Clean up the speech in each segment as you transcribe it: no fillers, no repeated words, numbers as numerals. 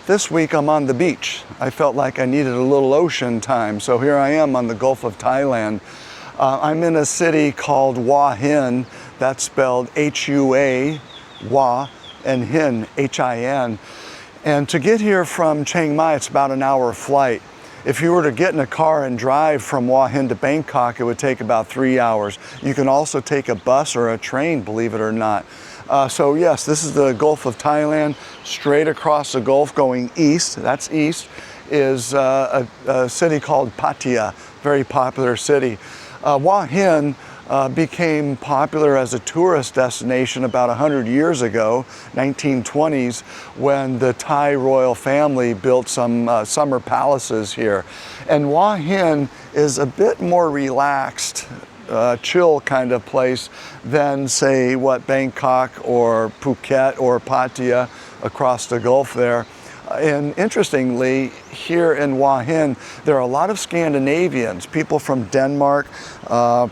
This week I'm on the beach. I felt like I needed a little ocean time, so here I am on the Gulf of Thailand. I'm in a city called Hua Hin. That's spelled H-U-A, Hua, and Hin, H-I-N. And to get here from Chiang Mai, it's about an hour flight. If you were to get in a car and drive from Hua Hin to Bangkok, it would take about 3 hours. You can also take a bus or a train, believe it or not. So yes, this is the Gulf of Thailand. Straight across the Gulf going east, that's east, is a city called Pattaya, very popular city. Hua Hin became popular as a tourist destination about 100 years ago, 1920s, when the Thai royal family built some summer palaces here. And Hua Hin is a bit more relaxed, chill kind of place than, say, what Bangkok or Phuket or Pattaya across the Gulf there. And interestingly, here in Hua Hin, there are a lot of Scandinavians, people from Denmark,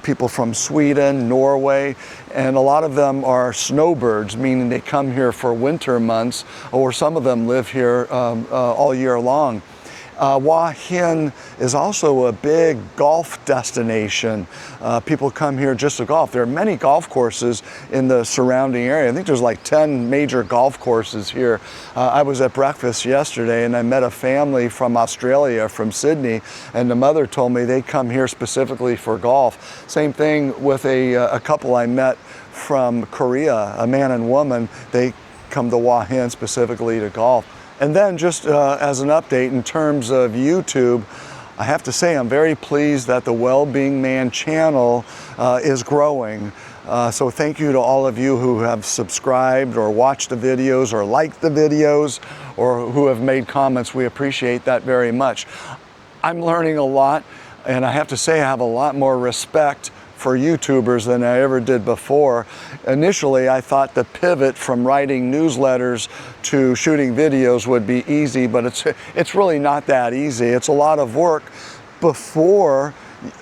people from Sweden, Norway, and a lot of them are snowbirds, meaning they come here for winter months, or some of them live here all year long. Hua Hin is also a big golf destination. People come here just to golf. There are many golf courses in the surrounding area. I think there's like 10 major golf courses here. I was at breakfast yesterday and I met a family from Australia, from Sydney, and the mother told me they come here specifically for golf. Same thing with a couple I met from Korea, a man and woman. They come to Hua Hin specifically to golf. And then just as an update in terms of YouTube, I have to say I'm very pleased that the Wellbeing Man channel is growing. So thank you to all of you who have subscribed or watched the videos or liked the videos or who have made comments. We appreciate that very much. I'm learning a lot, and I have to say I have a lot more respect for YouTubers than I ever did before. Initially, I thought the pivot from writing newsletters to shooting videos would be easy, but it's really not that easy. It's a lot of work before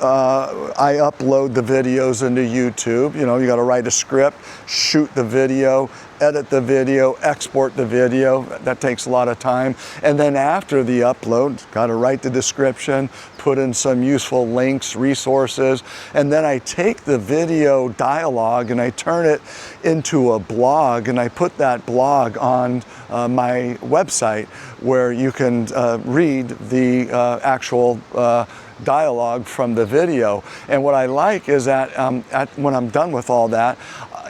I upload the videos into YouTube. You know, you got to write a script, shoot the video, edit the video, export the video. That takes a lot of time. And then after the upload, got to write the description, put in some useful links, resources, and then I take the video dialogue and I turn it into a blog, and I put that blog on my website where you can read the actual dialogue from the video. And what I like is that when I'm done with all that,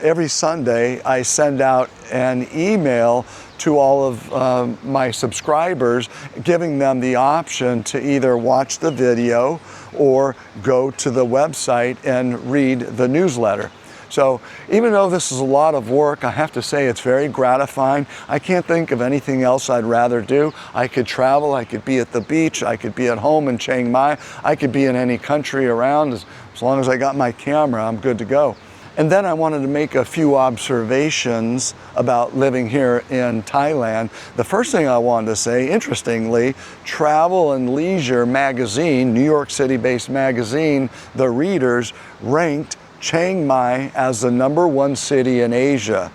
every Sunday I send out an email to all of my subscribers, giving them the option to either watch the video or go to the website and read the newsletter. So even though this is a lot of work, I have to say it's very gratifying. I can't think of anything else I'd rather do. I could travel, I could be at the beach, I could be at home in Chiang Mai, I could be in any country around. As long as I got my camera, I'm good to go. And then I wanted to make a few observations about living here in Thailand. The first thing I wanted to say, interestingly, Travel and Leisure magazine, New York City-based magazine, the readers ranked Chiang Mai as the #1 city in Asia.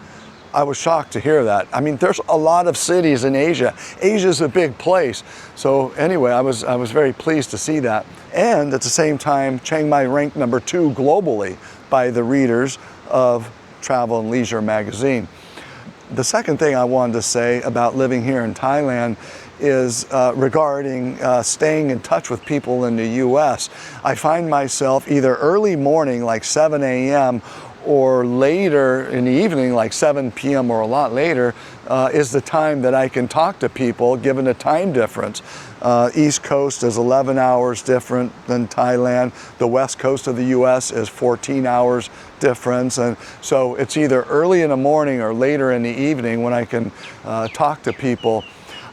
I was shocked to hear that. I mean, there's a lot of cities in Asia. Asia's a big place. So anyway, I was very pleased to see that. And at the same time, Chiang Mai ranked #2 globally by the readers of Travel and Leisure magazine. The second thing I wanted to say about living here in Thailand is regarding staying in touch with people in the US. I find myself either early morning, like 7 a.m., or later in the evening, like 7 p.m. or a lot later, is the time that I can talk to people, given the time difference. East Coast is 11 hours different than Thailand. The West Coast of the US is 14 hours difference. And so it's either early in the morning or later in the evening when I can talk to people.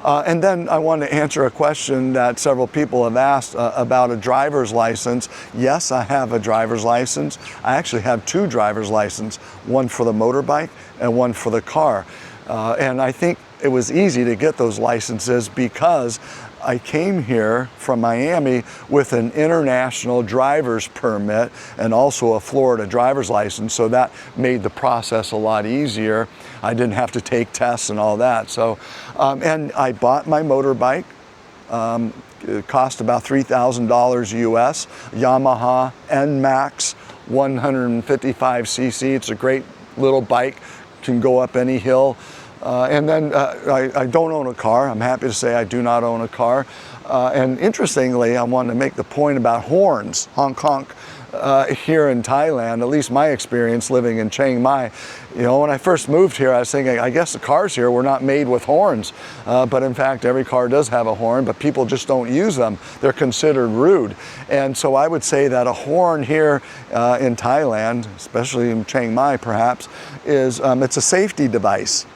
And then I wanted to answer a question that several people have asked about a driver's license. Yes, I have a driver's license. I actually have 2 driver's licenses, one for the motorbike and one for the car. And I think it was easy to get those licenses because I came here from Miami with an international driver's permit and also a Florida driver's license, so that made the process a lot easier. I didn't have to take tests and all that. So, and I bought my motorbike. It cost about $3,000 US, Yamaha NMAX 155cc. It's a great little bike, can go up any hill. And then I don't own a car. I'm happy to say I do not own a car. And interestingly, I wanted to make the point about horns, honk honk, here in Thailand, at least my experience living in Chiang Mai. You know, when I first moved here, I was thinking, I guess the cars here were not made with horns. But in fact, every car does have a horn, but people just don't use them. They're considered rude. And so I would say that a horn here in Thailand, especially in Chiang Mai perhaps, is it's a safety device.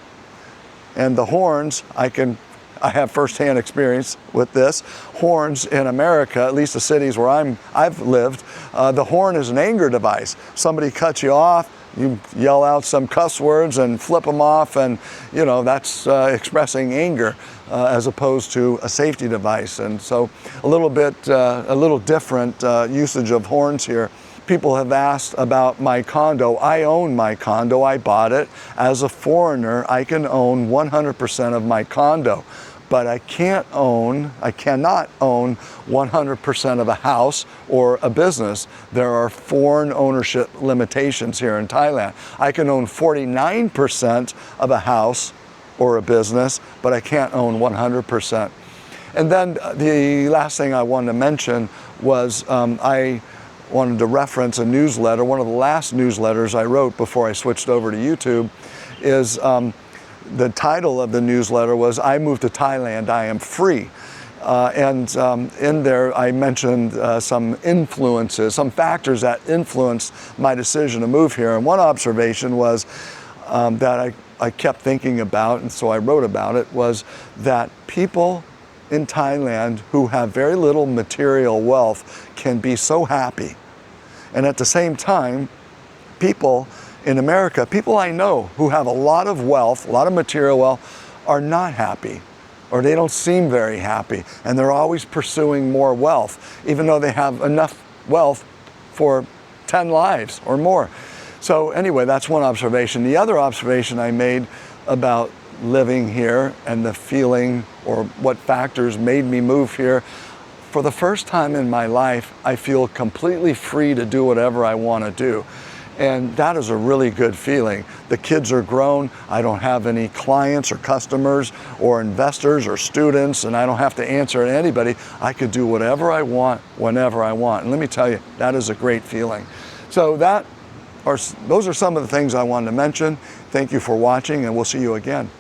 And the horns, I have firsthand experience with this. Horns in America, at least the cities where I've lived, the horn is an anger device. Somebody cuts you off, you yell out some cuss words and flip them off, and you know that's expressing anger as opposed to a safety device. And so a little different usage of horns here. People have asked about my condo. I own my condo. I bought it. As a foreigner, I can own 100% of my condo, but I cannot own 100% of a house or a business. There are foreign ownership limitations here in Thailand. I can own 49% of a house or a business, but I can't own 100%. And then the last thing I wanted to mention was I wanted to reference a newsletter. One of the last newsletters I wrote before I switched over to YouTube is the title of the newsletter was "I Moved to Thailand, I Am Free." In there I mentioned some influences, some factors that influenced my decision to move here. And one observation was that I kept thinking about, and so I wrote about it, was that people in Thailand who have very little material wealth can be so happy. And at the same time, people in America, people I know who have a lot of wealth, a lot of material wealth, are not happy, or they don't seem very happy, and they're always pursuing more wealth, even though they have enough wealth for 10 lives or more. So anyway, that's one observation. The other observation I made about living here and the feeling or what factors made me move here, for the first time in my life, I feel completely free to do whatever I want to do. And that is a really good feeling. The kids are grown. I don't have any clients or customers or investors or students, and I don't have to answer to anybody. I could do whatever I want, whenever I want. And let me tell you, that is a great feeling. So those are some of the things I wanted to mention. Thank you for watching, and we'll see you again.